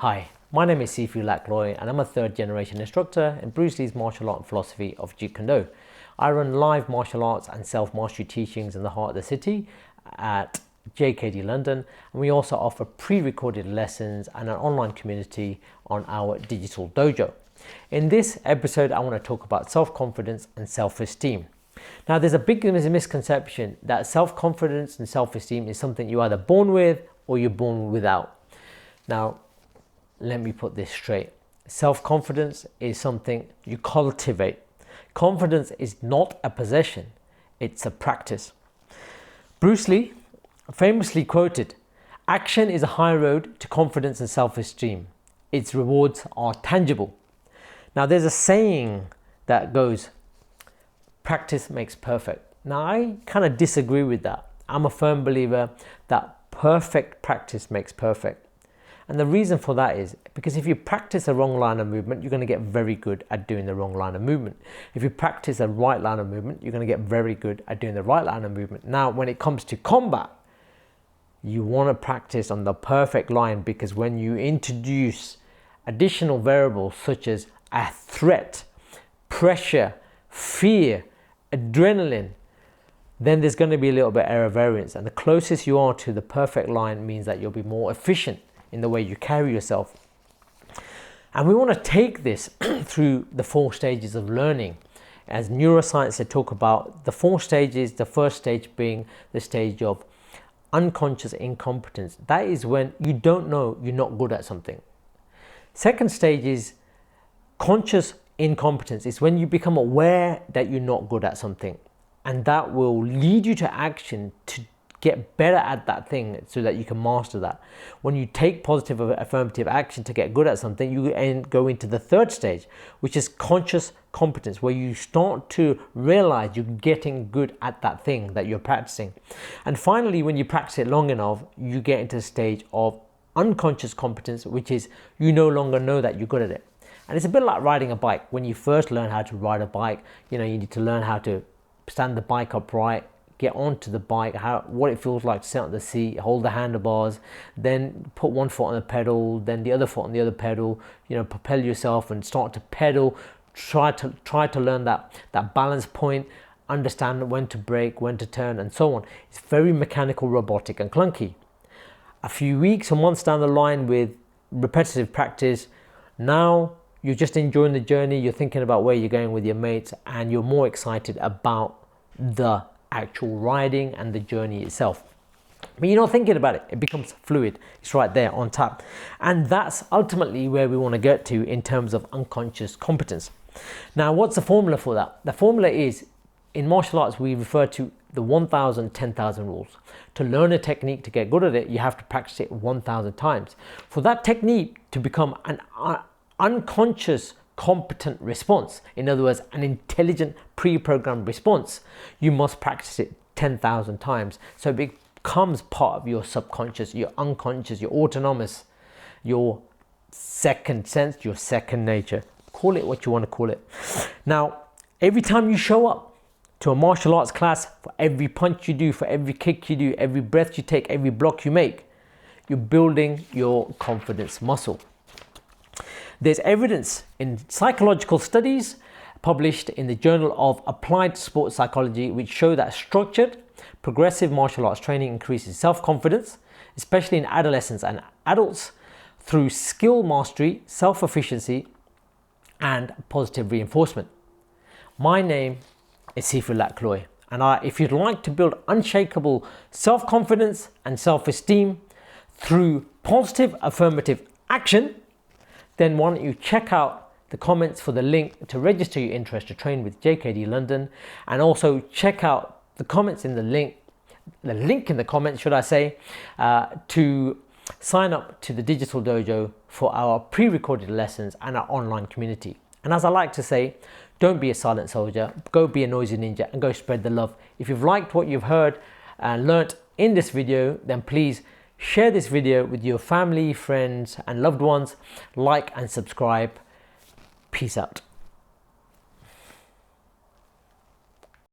Hi, my name is Sifu Lak Loi and I'm a third generation instructor in Bruce Lee's martial art philosophy of JKD. I run live martial arts and self-mastery teachings in the heart of the city at JKD London, and we also offer pre-recorded lessons and an online community on our digital dojo. In this episode, I want to talk about self-confidence and self-esteem. Now, there's a big misconception that self-confidence and self-esteem is something you're either born with or you're born without. Now, let me put this straight. Self-confidence is something you cultivate. Confidence is not a possession, it's a practice. Bruce Lee famously quoted, "Action is a high road to confidence and self-esteem. Its rewards are tangible." Now, there's a saying that goes, practice makes perfect. Now, I kind of disagree with that. I'm a firm believer that perfect practice makes perfect. And the reason for that is because if you practice a wrong line of movement, you're going to get very good at doing the wrong line of movement. If you practice a right line of movement, you're going to get very good at doing the right line of movement. Now, when it comes to combat, you want to practice on the perfect line, because when you introduce additional variables such as a threat, pressure, fear, adrenaline, then there's going to be a little bit error variance. And the closest you are to the perfect line means that you'll be more efficient in the way you carry yourself. And we want to take this through the 4 stages of learning. As neuroscience, they talk about the 4 stages, the first stage being the stage of unconscious incompetence. That is when you don't know you're not good at something. Second stage is conscious incompetence. It's when you become aware that you're not good at something, and that will lead you to action to get better at that thing so that you can master that. When you take positive affirmative action to get good at something, you go into the third stage, which is conscious competence, where you start to realize you're getting good at that thing that you're practicing. And finally, when you practice it long enough, you get into the stage of unconscious competence, which is you no longer know that you're good at it. And it's a bit like riding a bike. When you first learn how to ride a bike, you need to learn how to stand the bike upright, get onto the bike, what it feels like to sit on the seat, hold the handlebars, then put one foot on the pedal, then the other foot on the other pedal, propel yourself and start to pedal, try to learn that balance point, understand when to brake, when to turn, and so on. It's very mechanical, robotic, and clunky. A few weeks or months down the line with repetitive practice, now you're just enjoying the journey, you're thinking about where you're going with your mates, and you're more excited about the actual riding and the journey itself. But you're not thinking about it, it becomes fluid, it's right there on tap. And that's ultimately where we want to get to in terms of unconscious competence. Now, what's the formula for that? The formula is, in martial arts, we refer to the 1,000, 10,000 rules. To learn a technique, to get good at it, you have to practice it 1,000 times. For that technique to become an unconscious competent response, in other words, an intelligent pre-programmed response, you must practice it 10,000 times. So it becomes part of your subconscious, your unconscious, your autonomous, your second sense, your second nature. Call it what you want to call it. Now, every time you show up to a martial arts class, for every punch you do, for every kick you do, every breath you take, every block you make, you're building your confidence muscle. There's evidence in psychological studies published in the Journal of Applied Sports Psychology which show that structured, progressive martial arts training increases self-confidence, especially in adolescents and adults, through skill mastery, self-efficiency, and positive reinforcement. My name is Sifu Lak Loi, and if you'd like to build unshakable self-confidence and self-esteem through positive affirmative action, then why don't you check out the comments for the link to register your interest to train with JKD London, and also check out the comments in the link in the comments, should I say, to sign up to the digital dojo for our pre-recorded lessons and our online community. And as I like to say, don't be a silent soldier, go be a noisy ninja and go spread the love. If you've liked what you've heard and learnt in this video, then please share this video with your family, friends, and loved ones. Like and subscribe. Peace out.